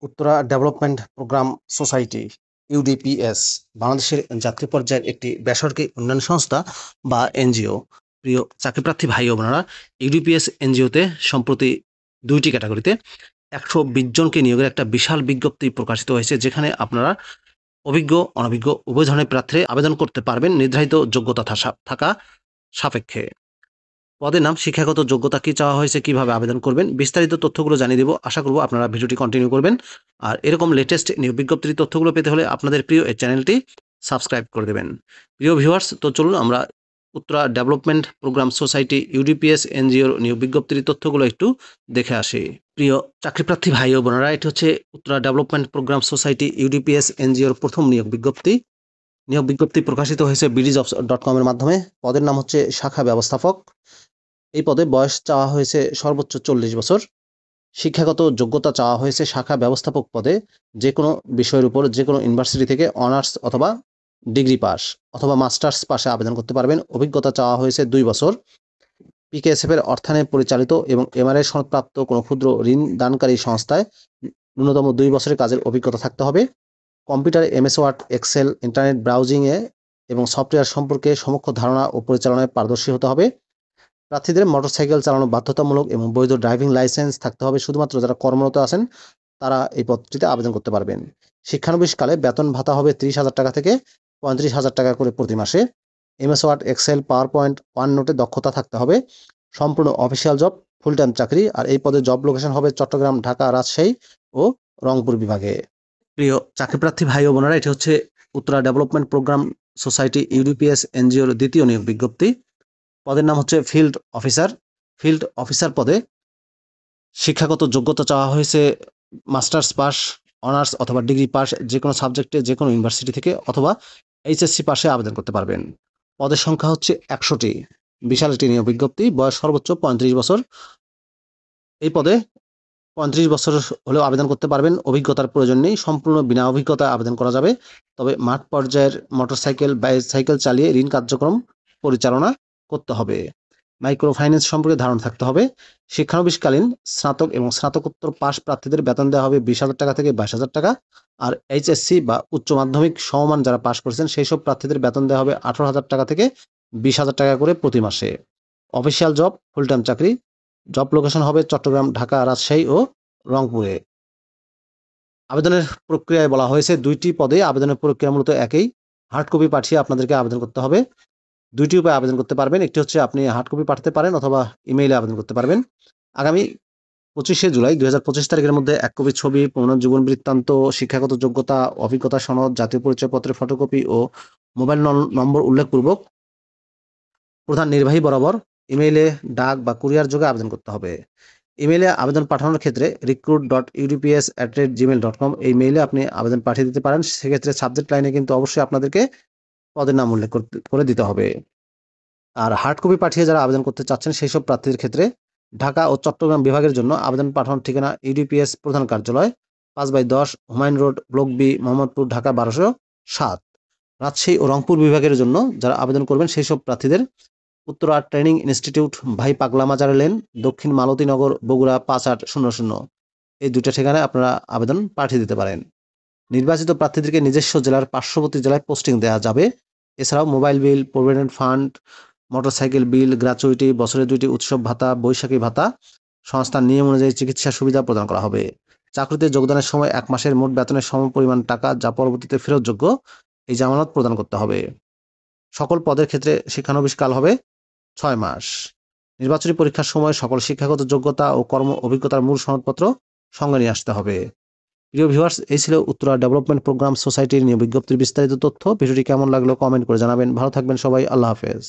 Uttara development programme society UDPS বাংলাদেশের জাতীয় পর্যায়ের একটি বেসরকারি উন্নয়ন সংস্থা বা এনজিও। প্রিয় চাকরিপ্রার্থী ভাই ও বোনেরা, ইউডিপিএস এনজিওতে সম্প্রতি 2টি ক্যাটাগরিতে 120 জনকে নিয়োগের একটা বিশাল বিজ্ঞপ্তি প্রকাশিত হয়েছে, যেখানে আপনারা অভিজ্ঞ অনভিজ্ঞ উভয় ধরনের প্রার্থী আবেদন করতে পারবেন নির্ধারিত যোগ্যতা থাকা সাপেক্ষে। পদের নাম, শিক্ষাগত যোগ্যতা কি চাওয়া হয়েছে, কিভাবে আবেদন করবেন, বিস্তারিত তথ্যগুলো জানিয়ে দেব। আশা করব আপনারা ভিডিওটি কন্টিনিউ করবেন। আর এরকম লেটেস্ট নিয়োগ বিজ্ঞপ্তির তথ্যগুলো পেতে হলে আপনাদের প্রিয় এই চ্যানেলটি সাবস্ক্রাইব করে দেবেন। প্রিয় ভিউয়ার্স, তো চলুন আমরা Uttara development programme society UDPS এনজিওর নিয়োগ বিজ্ঞপ্তির তথ্যগুলো একটু দেখে আসি। প্রিয় চাকরিপ্রার্থী ভাই ও বোনেরা, এটি হচ্ছে Uttara development programme society UDPS এনজিওর প্রথম নিয়োগ বিজ্ঞপ্তি। নিয়োগ বিজ্ঞপ্তি প্রকাশিত হয়েছে bdjobs.com এর মাধ্যমে। পদের নাম হচ্ছে শাখা ব্যবস্থাপক। এই পদে বয়স চাওয়া হয়েছে সর্বোচ্চ 40 বছর। শিক্ষাগত যোগ্যতা চাওয়া হয়েছে শাখা ব্যবস্থাপক পদে যে কোনো বিষয়ের উপর যে কোনো ইউনিভার্সিটি থেকে অনার্স অথবা ডিগ্রি পাস অথবা মাস্টার্স পাশে আবেদন করতে পারবেন। অভিজ্ঞতা চাওয়া হয়েছে 2 বছর। পিকেএসএফ এর অর্থায়নে পরিচালিত এবং এমআরআই সনদপ্রাপ্ত কোনো ক্ষুদ্র ঋণ দানকারী সংস্থায় ন্যূনতম 2 বছরের কাজের অভিজ্ঞতা থাকতে হবে। Computer, MS Word, Excel, internet ব্রাউজিংয়ে এবং সফটওয়্যার সম্পর্কে সমক্ষ ধারণা ও পরিচালনায় পারদর্শী হতে হবে। প্রার্থীদের মোটরসাইকেল চালানো বাধ্যতামূলক এবং বৈধ ড্রাইভিং লাইসেন্স থাকতে হবে। শুধুমাত্র যারা কর্মরত আছেন তারা এই পদটিতে আবেদন করতে পারবেন। শিক্ষানবিশকালে বেতন ভাতা হবে 30,000 টাকা থেকে 35,000 টাকা করে প্রতি মাসে। MS Word, Excel, PowerPoint, ওয়ান নোটে দক্ষতা থাকতে হবে। সম্পূর্ণ অফিসিয়াল জব, ফুল টাইম চাকরি। আর এই পদে জব লোকেশন হবে চট্টগ্রাম, ঢাকা, রাজশাহী ও রংপুর বিভাগে। প্রিয় চাকরিপ্রার্থী ভাই ও বোনেরা, এটি হচ্ছে Uttara development programme society UDPS এনজিওর দ্বিতীয় নিয়োগ বিজ্ঞপ্তি। পদের নাম হচ্ছে ফিল্ড অফিসার। ফিল্ড অফিসার পদে শিক্ষাগত যোগ্যতা চাওয়া হয়েছে মাস্টার্স পাস, অনার্স অথবা ডিগ্রি পাস যে কোনো সাবজেক্টে যে কোনো ইউনিভার্সিটি থেকে, অথবা এইচএসসি পাশে আবেদন করতে পারবেন। পদের সংখ্যা হচ্ছে 100টি। বিশাল একটি নিয়োগ বিজ্ঞপ্তি। বয়স সর্বোচ্চ 35 বছর। এই পদে 35 বছর হলেও আবেদন করতে পারবেন। অভিজ্ঞতার প্রয়োজন নেই, সম্পূর্ণ বিনা অভিজ্ঞতায় আবেদন করা যাবে। তবে মাঠ পর্যায়ের মোটরসাইকেল, বাইসাইকেল চালিয়ে ঋণ কার্যক্রম পরিচালনা করতে হবে। মাইক্রো ফাইন্যান্স সম্পর্কে ধারণা থাকতে হবে। শিক্ষানবিশকালীন স্নাতক এবং স্নাতকোত্তর পাস প্রার্থীদের বেতন দেওয়া হবে 20,000 টাকা থেকে 22,000 টাকা। আর এইচএসসি বা উচ্চ মাধ্যমিক সমমান যারা পাস করেছেন সেই সব প্রার্থীদের বেতন দেওয়া হবে 18,000 টাকা থেকে 20,000 টাকা করে প্রতি মাসে। অফিসিয়াল জব, ফুল টাইম চাকরি। জব লোকেশন হবে চট্টগ্রাম, ঢাকা, রাজশাহী ও রংপুরে। আবেদনের প্রক্রিয়ায় বলা হয়েছে 2টি পদে আবেদনের প্রক্রিয়া মূলত একই। হার্ড কপি পাঠিয়ে আপনাদেরকে আবেদন করতে হবে। 2টি উপায়ে আবেদন করতে পারবেন। একটি হচ্ছে আপনি হার্ড কপি পাঠাতে পারেন অথবা ইমেইলে আবেদন করতে পারবেন। আগামী 25শে জুলাই 2025 তারিখের মধ্যে 1 কপি ছবি, জীবন বৃত্তান্ত, শিক্ষাগত যোগ্যতা, অভিজ্ঞতা সনদ, জাতীয় পরিচয়পত্রের ফটোকপি ও মোবাইল নম্বর উল্লেখপূর্বক প্রধান নির্বাহী বরাবর ইমেইলে, ডাক বা কুরিয়ার যোগে আবেদন করতে হবে। ইমেইলে আবেদন পাঠানোর ক্ষেত্রে recruit.udps@gmail.com এই মেইলে আপনি আবেদন পাঠিয়ে দিতে পারেন। সেক্ষেত্রে সাবজেক্ট লাইনে কিন্তু অবশ্যই আপনাদেরকে পদের নাম উল্লেখ করে দিতে হবে। আর হার্ড কপি পাঠিয়ে যারা আবেদন করতে চাচ্ছেন সেই সব প্রার্থীদের ক্ষেত্রে ঢাকা ও চট্টগ্রাম বিভাগের জন্য আবেদন পাঠানোর ঠিকানা ইউডিপিএস প্রধান কার্যালয়, 5/10 Humayun road, block B, Mohammadpur, Dhaka 1207। Rajshahi ও রংপুর বিভাগের জন্য যারা আবেদন করবেন সেই সব প্রার্থীদের উত্তরা ট্রেনিং ইনস্টিটিউট, ভাই পাগলা মাজার লেন, দক্ষিণ মালতীনগর, বগুড়া 5800। এই 2টা ঠিকানায় আপনারা আবেদন পাঠিয়ে দিতে পারেন। নির্বাচিত প্রার্থীদেরকে নিজস্ব জেলার পার্শ্ববর্তী জেলায় পোস্টিং দেওয়া যাবে। এছাড়াও mobile bill, provident fund, motorcycle bill, gratuity, বছরে 2টি উৎসব ভাতা, বৈশাখী ভাতা, সংস্থার নিয়ম অনুযায়ী চিকিৎসা সুবিধা প্রদান করা হবে। চাকরিতে যোগদানের সময় 1 মাসের মোট বেতনের সমপরিমাণ টাকা যা পরবর্তীতে ফেরতযোগ্য এই জামানত প্রদান করতে হবে। সকল পদের ক্ষেত্রে শিক্ষানবিশকাল হবে 6 মাস। নির্বাচনী পরীক্ষার সময় সকল শিক্ষাগত যোগ্যতা ও কর্ম অভিজ্ঞতার মূল সনদপত্র সঙ্গে নিয়ে আসতে হবে। প্রিয় ভিউয়ার্স, এই ছিল উত্তরা ডেভেলপমেন্ট প্রোগ্রাম সোসাইটির নিয়োগ বিজ্ঞপ্তির বিস্তারিত তথ্য। ভিডিওটি কেমন লাগলো কমেন্ট করে জানাবেন। ভালো থাকবেন সবাই। আল্লাহ হাফেজ।